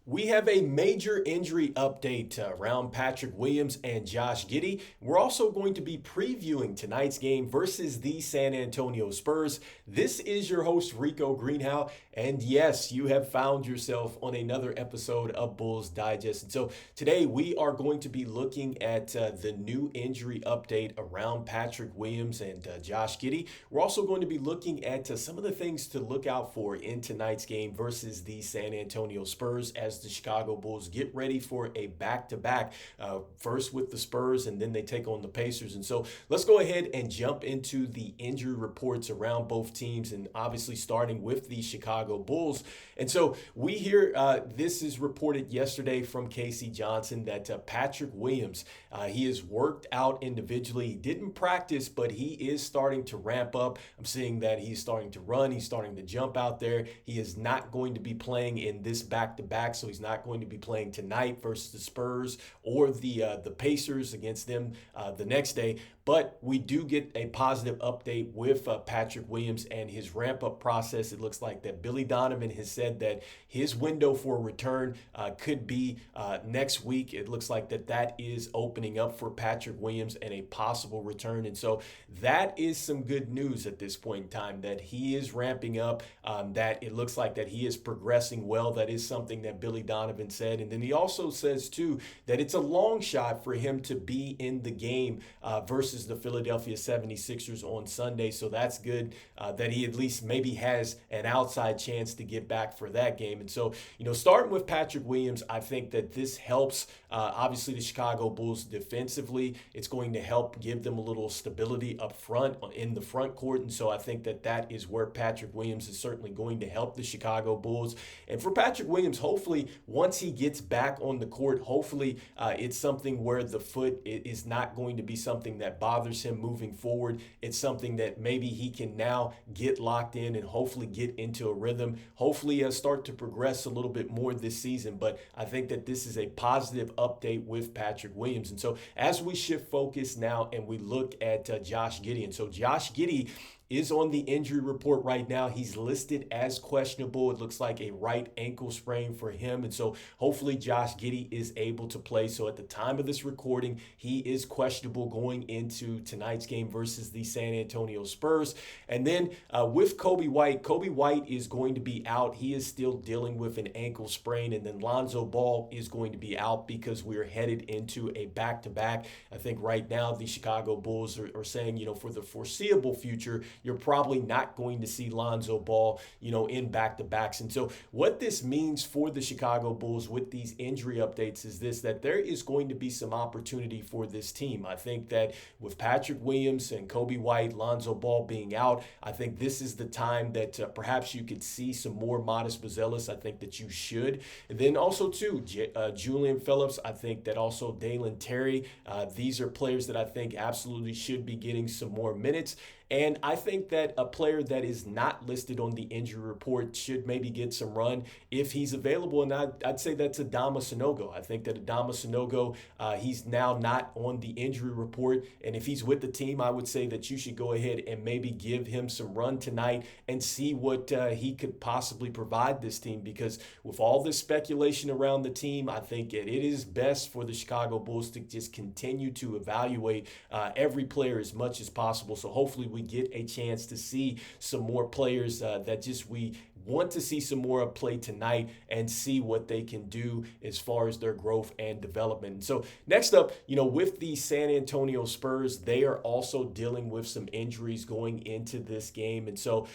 We have a major injury update around Patrick Williams and Josh Giddy. We're also going to be previewing tonight's game versus the San Antonio Spurs. This is your host, Rico Greenhowe. And yes, you have found yourself on another episode of Bulls Digest. And so today we are going to be looking at the new injury update around Patrick Williams and Josh Giddy. We're also going to be looking at some of the things to look out for in tonight's game versus the San Antonio Spurs as the Chicago Bulls get ready for a back-to-back, first with the Spurs and then they take on the Pacers. And so let's go ahead and jump into the injury reports around both teams, and obviously starting with the Chicago Bulls. And so we hear this is reported yesterday from Casey Johnson that Patrick Williams, he has worked out individually. He didn't practice, but he is starting to ramp up. I'm seeing that he's starting to run. He's starting to jump out there. He is not going to be playing in this back-to-back, so he's not going to be playing tonight versus the Spurs or the Pacers against them the next day. But we do get a positive update with Patrick Williams and his ramp-up process. It looks like that Billy Donovan has said that his window for return could be next week. It looks like that is opening up for Patrick Williams and a possible return. And so that is some good news at this point in time, that he is ramping up, that it looks like that he is progressing well. That is something that Billy Donovan said. And then he also says, too, that it's a long shot for him to be in the game versus the Philadelphia 76ers on Sunday. So that's good that he at least maybe has an outside chance to get back for that game. And so, starting with Patrick Williams, I think that this helps, obviously, the Chicago Bulls defensively. It's going to help give them a little stability up front in the front court. And so I think that is where Patrick Williams is certainly going to help the Chicago Bulls. And for Patrick Williams, hopefully, once he gets back on the court, hopefully it's something where the foot is not going to be something that bothers him moving forward. It's something that maybe he can now get locked in and hopefully get into a rhythm, hopefully start to progress a little bit more this season. But I think that this is a positive update with Patrick Williams. And so as we shift focus now and we look at Josh Giddy, and so Josh Giddy is on the injury report right now. He's listed as questionable. It looks like a right ankle sprain for him. And so hopefully Josh Giddy is able to play. So at the time of this recording, he is questionable going into tonight's game versus the San Antonio Spurs. And then with Coby White is going to be out. He is still dealing with an ankle sprain. And then Lonzo Ball is going to be out because we're headed into a back-to-back. I think right now the Chicago Bulls are saying, for the foreseeable future, you're probably not going to see Lonzo Ball, in back-to-backs. And so what this means for the Chicago Bulls with these injury updates is this, that there is going to be some opportunity for this team. I think that with Patrick Williams and Coby White, Lonzo Ball being out, I think this is the time that perhaps you could see some more Modest Buzelis. I think that you should. And then also, too, Julian Phillips, I think that also Dalen Terry, these are players that I think absolutely should be getting some more minutes. And I think that a player that is not listed on the injury report should maybe get some run if he's available. And I'd say that's Adama Sanogo. I think that Adama Sanogo, he's now not on the injury report. And if he's with the team, I would say that you should go ahead and maybe give him some run tonight and see what he could possibly provide this team. Because with all this speculation around the team, I think it is best for the Chicago Bulls to just continue to evaluate every player as much as possible. So hopefully we get a chance to see some more players that we want to see some more play tonight and see what they can do as far as their growth and development. And so next up, with the San Antonio Spurs, they are also dealing with some injuries going into this game. And so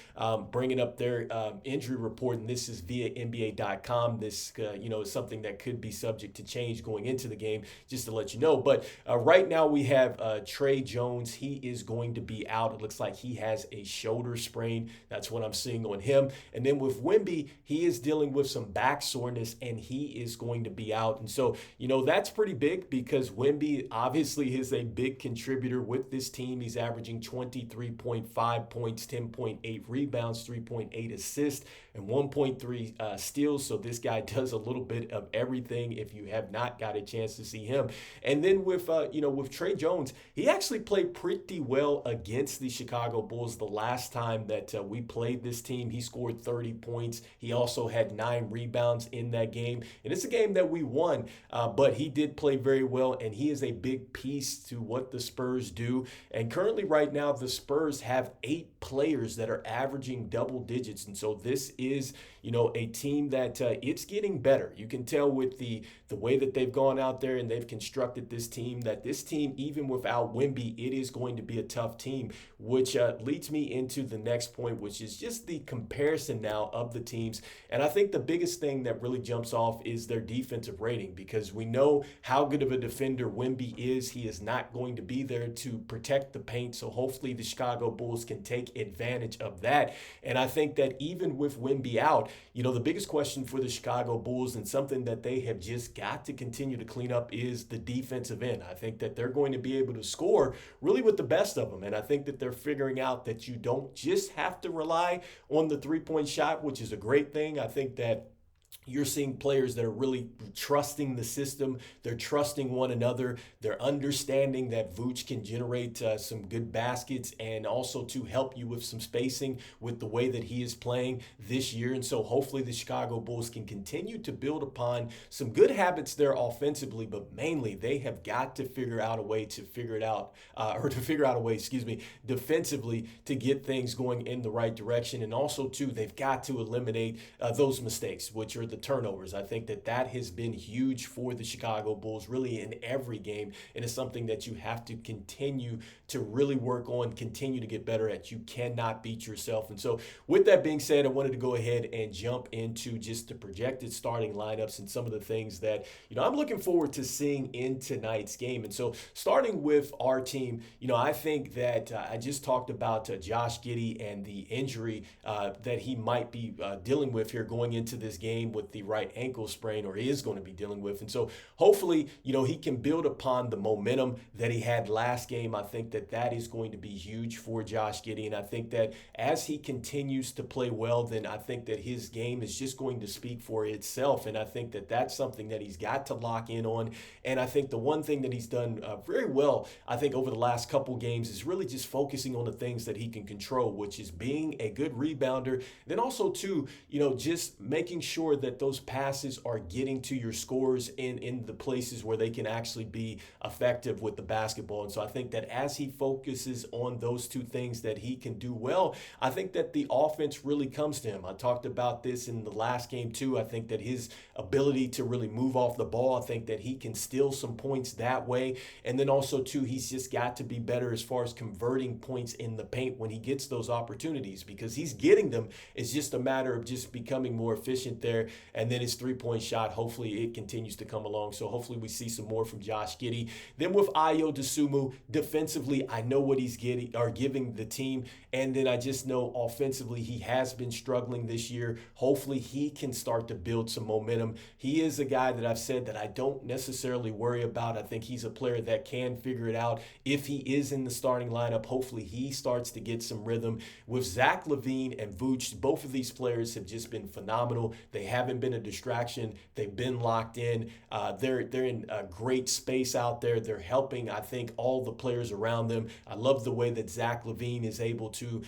bringing up their injury report, and this is via NBA.com. This, is something that could be subject to change going into the game, just to let you know. But right now we have Trey Jones. He is going to be out. It looks like he has a shoulder sprain. That's what I'm seeing on him. And then with Wemby, he is dealing with some back soreness and he is going to be out. And so, that's pretty big because Wemby obviously is a big contributor with this team. He's averaging 23.5 points, 10.8 rebounds, 3.8 assists. and 1.3 steals. So this guy does a little bit of everything if you have not got a chance to see him. And then with Trey Jones, he actually played pretty well against the Chicago Bulls the last time that we played this team. He scored 30 points. He also had 9 rebounds in that game. And it's a game that we won, but he did play very well, and he is a big piece to what the Spurs do. And currently right now, the Spurs have 8 players that are averaging double digits. And so this is, a team that it's getting better. You can tell with the way that they've gone out there and they've constructed this team, that this team, even without Wemby, it is going to be a tough team, which leads me into the next point, which is just the comparison now of the teams. And I think the biggest thing that really jumps off is their defensive rating, because we know how good of a defender Wemby is. He is not going to be there to protect the paint, so hopefully the Chicago Bulls can take advantage of that. And I think that even with Wemby out, the biggest question for the Chicago Bulls, and something that they have just got to continue to clean up, is the defensive end. I think that they're going to be able to score really with the best of them. And I think that they're figuring out that you don't just have to rely on the three-point shot, which is a great thing. I think that you're seeing players that are really trusting the system. They're trusting one another. They're understanding that Vooch can generate some good baskets, and also to help you with some spacing with the way that he is playing this year. And so hopefully the Chicago Bulls can continue to build upon some good habits there offensively, but mainly they have got to figure out a way defensively to get things going in the right direction. And also too, they've got to eliminate those mistakes, which are the turnovers. I think that has been huge for the Chicago Bulls really in every game, and it's something that you have to continue to really work on, continue to get better at. You cannot beat yourself. And so with that being said, I wanted to go ahead and jump into just the projected starting lineups and some of the things that I'm looking forward to seeing in tonight's game. And so starting with our team, I think that I just talked about Josh Giddy and the injury that he might be dealing with here going into this game with the right ankle sprain, or is going to be dealing with. And so hopefully, he can build upon the momentum that he had last game. I think that is going to be huge for Josh Giddy. And I think that as he continues to play well, then I think that his game is just going to speak for itself. And I think that that's something that he's got to lock in on. And I think the one thing that he's done very well, I think over the last couple games, is really just focusing on the things that he can control, which is being a good rebounder. Then also too, just making sure that those passes are getting to your scorers in the places where they can actually be effective with the basketball. And so I think that as he focuses on those two things that he can do well, I think that the offense really comes to him. I talked about this in the last game too. I think that his ability to really move off the ball, I think that he can steal some points that way. And then also too, he's just got to be better as far as converting points in the paint when he gets those opportunities, because he's getting them. It's just a matter of just becoming more efficient there. And then his three-point shot, hopefully it continues to come along. So hopefully we see some more from Josh Giddy. Then with Ayo Dosunmu, defensively, I know what he's giving the team. And then I just know offensively, he has been struggling this year. Hopefully he can start to build some momentum. He is a guy that I've said that I don't necessarily worry about. I think he's a player that can figure it out if he is in the starting lineup. Hopefully he starts to get some rhythm. With Zach LaVine and Vooch, both of these players have just been phenomenal. They haven't been a distraction. They've been locked in. They're in a great space out there. They're helping, I think, all the players around them. I love the way that Zach LaVine is able to,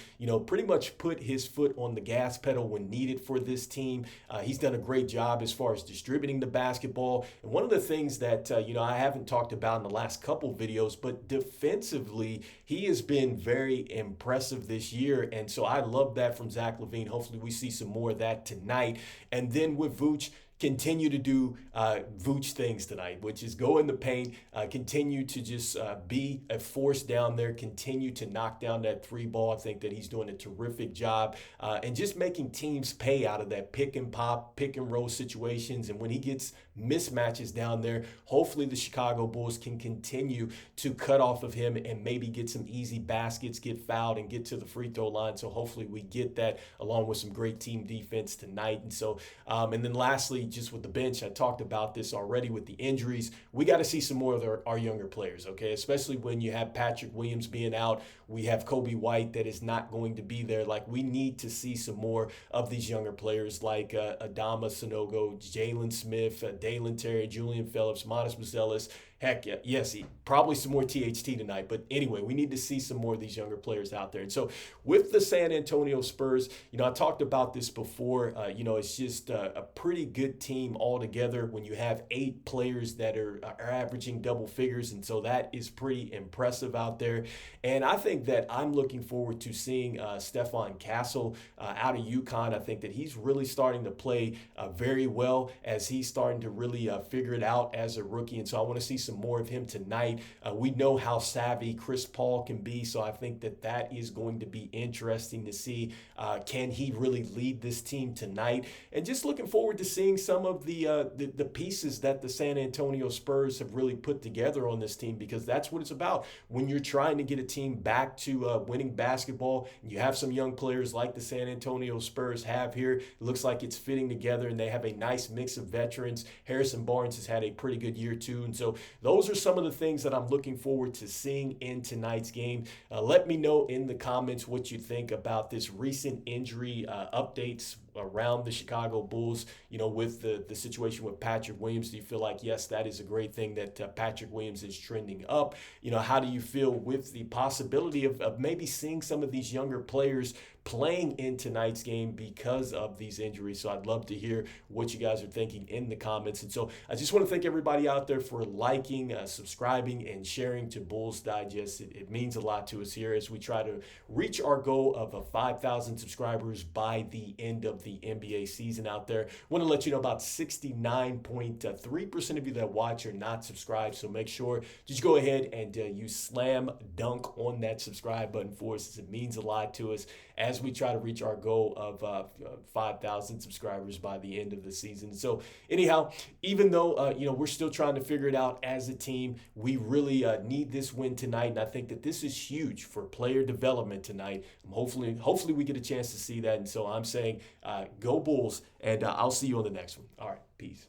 pretty much put his foot on the gas pedal when needed for this team. He's done a great job as far as distributing the basketball. And one of the things that, I haven't talked about in the last couple videos, but defensively, he has been very impressive this year. And so I love that from Zach LaVine. Hopefully we see some more of that tonight. And then with Vooch, continue to do Vooch things tonight, which is go in the paint, continue to just be a force down there, continue to knock down that three ball. I think that he's doing a terrific job and just making teams pay out of that pick and pop, pick and roll situations. And when he gets mismatches down there, hopefully the Chicago Bulls can continue to cut off of him and maybe get some easy baskets, get fouled, and get to the free throw line. So hopefully we get that along with some great team defense tonight. And so, and then lastly, just with the bench. I talked about this already with the injuries. We got to see some more of our younger players, okay? Especially when you have Patrick Williams being out. We have Coby White that is not going to be there. Like, we need to see some more of these younger players like Adama Sanogo, Jalen Smith, Dalen Terry, Julian Phillips, Monis Mazelis. Heck, yeah, yes, probably some more THT tonight. But anyway, we need to see some more of these younger players out there. And so with the San Antonio Spurs, I talked about this before. It's just a pretty good team altogether when you have 8 players that are averaging double figures. And so that is pretty impressive out there. And I think that I'm looking forward to seeing Stephon Castle out of UConn. I think that he's really starting to play very well as he's starting to really figure it out as a rookie. And so I want to see some more of him tonight. We know how savvy Chris Paul can be, so I think that is going to be interesting to see. Can he really lead this team tonight? And just looking forward to seeing some of the pieces that the San Antonio Spurs have really put together on this team, because that's what it's about. When you're trying to get a team back to winning basketball, and you have some young players like the San Antonio Spurs have here, it looks like it's fitting together, and they have a nice mix of veterans. Harrison Barnes has had a pretty good year too, and so those are some of the things that I'm looking forward to seeing in tonight's game. Let me know in the comments what you think about this recent injury updates around the Chicago Bulls, with the situation with Patrick Williams. Do you feel like, yes, that is a great thing that Patrick Williams is trending up? How do you feel with the possibility of maybe seeing some of these younger players playing in tonight's game because of these injuries? So I'd love to hear what you guys are thinking in the comments. And so I just want to thank everybody out there for liking, subscribing, and sharing to Bulls Digest. It means a lot to us here as we try to reach our goal of 5,000 subscribers by the end of the NBA season out there. I want to let you know about 69.3% of you that watch are not subscribed. So make sure just go ahead and you slam dunk on that subscribe button for us. It means a lot to us as we try to reach our goal of 5,000 subscribers by the end of the season. So anyhow, even though, we're still trying to figure it out as a team, we really need this win tonight. And I think that this is huge for player development tonight. Hopefully we get a chance to see that. And so I'm saying go Bulls, and I'll see you on the next one. All right, peace.